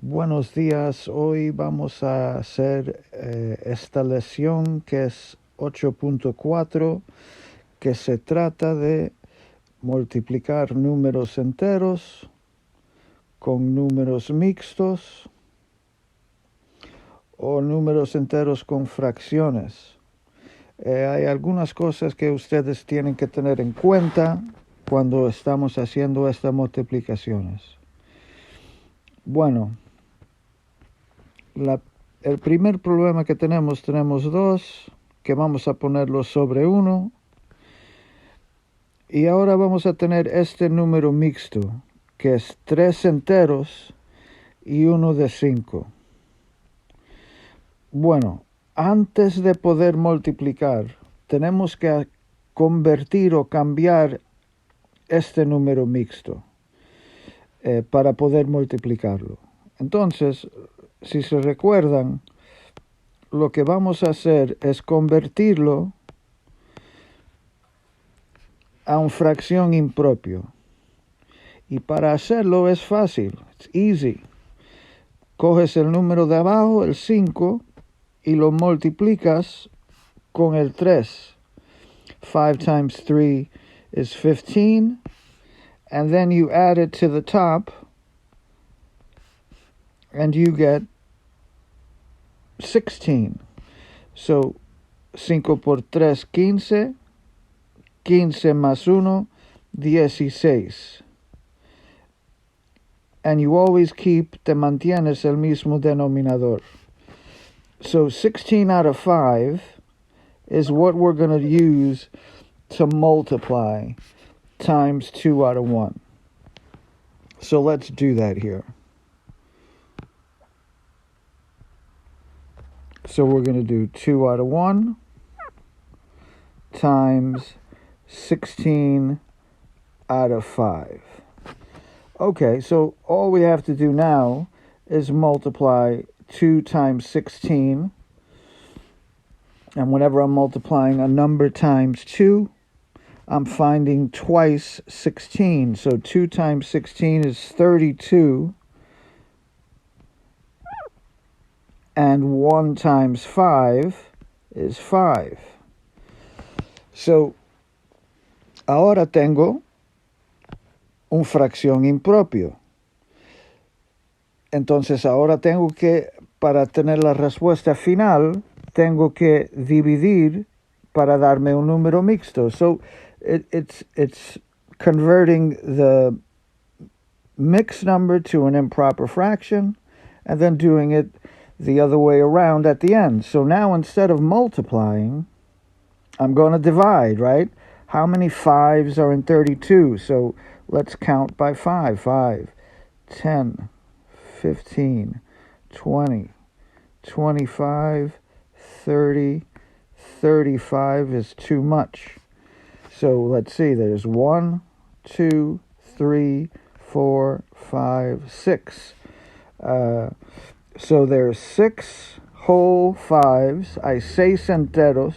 Buenos días, hoy vamos a hacer esta lección que es 8.4, que se trata de multiplicar números enteros con números mixtos o números enteros con fracciones. Hay algunas cosas que ustedes tienen que tener en cuenta cuando estamos haciendo estas multiplicaciones. Bueno, el primer problema que tenemos 2, que vamos a ponerlo sobre 1. Y ahora vamos a tener este número mixto, que es 3 enteros y 1 de 5. Bueno, antes de poder multiplicar, tenemos que convertir o cambiar este número mixto para poder multiplicarlo. Entonces, si se recuerdan, lo que vamos a hacer es convertirlo a una fracción impropio. Y para hacerlo es fácil, it's easy. Coges el número de abajo, el 5, y lo multiplicas con el 3. 5 times 3 is 15, and then you add it to the top, and you get 16. So, 5 por 3, 15. 15 más 1, 16. And you always te mantienes el mismo denominador. So 16 out of 5 is what we're going to use to multiply times 2 out of 1. So let's do that here. So we're going to do 2 out of 1 times 16 out of 5. Okay, so all we have to do now is multiply 2 times 16. And whenever I'm multiplying a number times 2, I'm finding twice 16. So 2 times 16 is 32. And 1 times 5 is 5. So, ahora tengo una fracción impropio. Entonces ahora tengo que, para tener la respuesta final, tengo que dividir para darme un número mixto. So it's converting the mixed number to an improper fraction and then doing it the other way around at the end. So now instead of multiplying, I'm going to divide, right? How many 5s are in 32? So let's count by 5. 5, 10, 15, 20, 25, 30, 35 is too much. So let's see, there's 1, 2, 3, 4, 5, 6. So there's 6 whole 5s. Hay 6 enteros.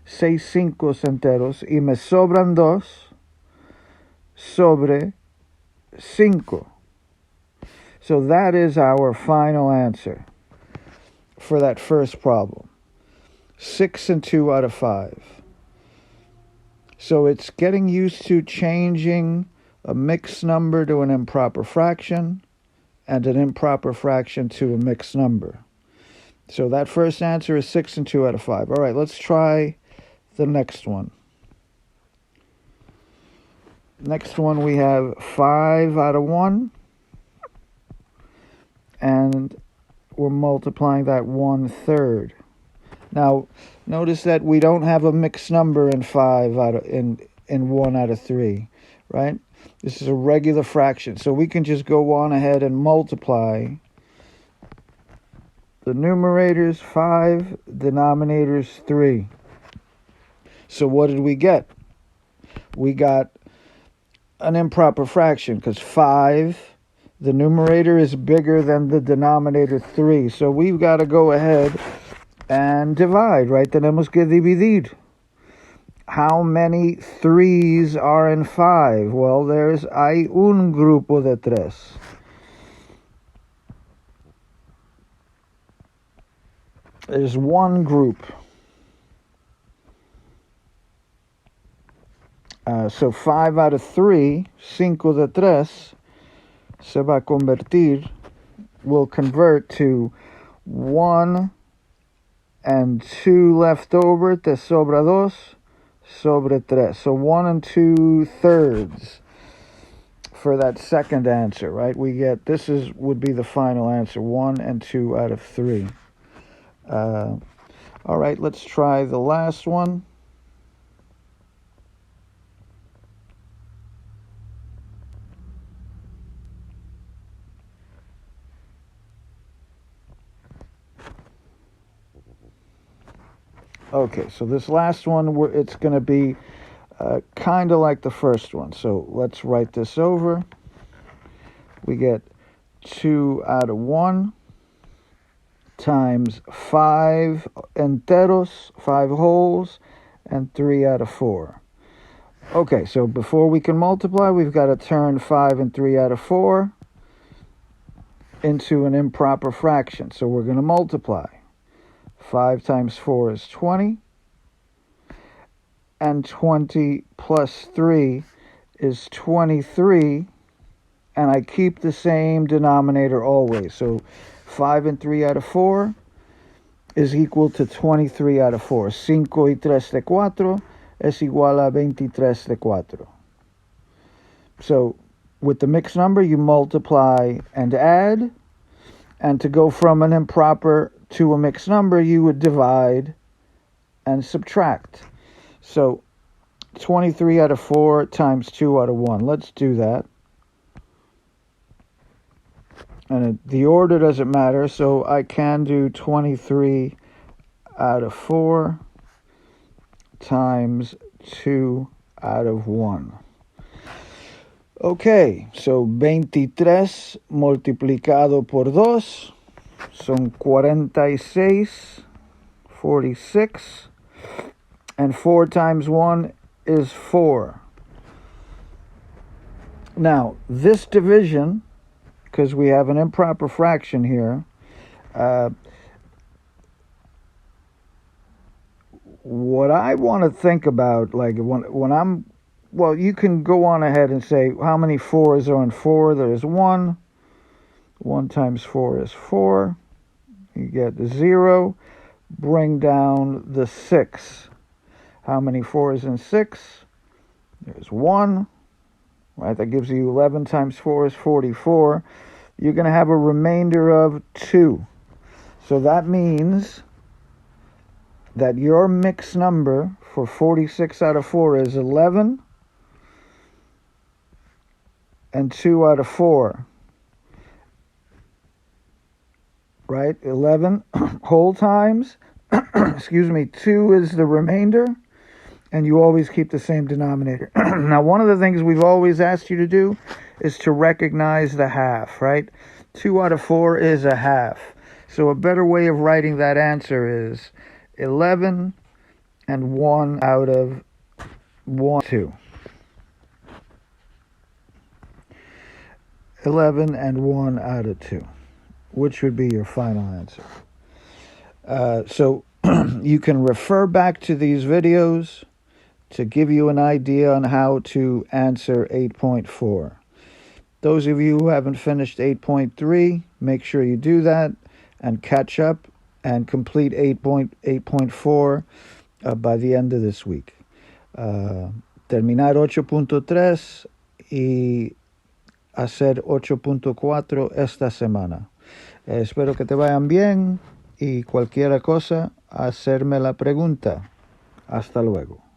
6 5 enteros. Y me sobran 2 sobre 5. So that is our final answer for that first problem. 6 and 2 out of 5. So it's getting used to changing a mixed number to an improper fraction and an improper fraction to a mixed number. So that first answer is 6 and 2 out of 5. All right, let's try the next one. Next one we have 5 out of 1. And we're multiplying that 1/3. Now, notice that we don't have a mixed number in 1 out of 3, right? This is a regular fraction. So we can just go on ahead and multiply the numerators 5, denominators 3. So what did we get? We got an improper fraction because 5, the numerator is bigger than the denominator 3. So we've got to go ahead and divide, right? Tenemos que dividir. How many 3s are in 5? Well, hay un grupo de 3. is one group. So 5 out of 3, 5 de 3, se va a convertir, will convert to 1 and 2 left over, te sobra 2, sobre 3. So 1 2/3 for that second answer, right? We get, would be the final answer, 1 2 out of 3. All right, let's try the last one. Okay, so this last one, it's going to be kind of like the first one. So let's write this over. We get 2 out of 1 times 5 enteros, 5 wholes, and 3 out of 4. Okay, so before we can multiply, we've got to turn 5 and 3 out of 4 into an improper fraction. So we're going to multiply. 5 times 4 is 20, and 20 plus 3 is 23, and I keep the same denominator always. So 5 and 3 out of 4 is equal to 23 out of 4. 5 y 3 de 4 es igual a 23 de 4. So with the mixed number, you multiply and add, and to go from an improper to a mixed number, you would divide and subtract. So 23 out of 4 times 2 out of 1. Let's do that. And the order doesn't matter, so I can do 23 out of 4 times 2 out of 1. Okay, so 23 multiplicado por 2 son 46, 46, and 4 times 1 is 4. Now, this division, because we have an improper fraction here, what I want to think about, like when I'm, well, you can go on ahead and say, how many 4s are in 4? There's 1. 1 times 4 is 4. You get 0. Bring down the 6. How many 4s in 6? There's 1. Right, that gives you 11 times 4 is 44. You're going to have a remainder of 2. So that means that your mixed number for 46 out of 4 is 11 and 2 out of 4. Right? 11 whole times. Excuse me. 2 is the remainder. And you always keep the same denominator. Now, one of the things we've always asked you to do is to recognize the half, right? 2 out of 4 is a half. So a better way of writing that answer is 11 and 1 out of 1, 2. 11 and 1 out of 2, which would be your final answer. So you can refer back to these videos to give you an idea on how to answer 8.4. Those of you who haven't finished 8.3, make sure you do that and catch up and complete 8.4 by the end of this week. Terminar 8.3 y hacer 8.4 esta semana. Espero que te vayan bien y cualquier cosa, hacerme la pregunta. Hasta luego.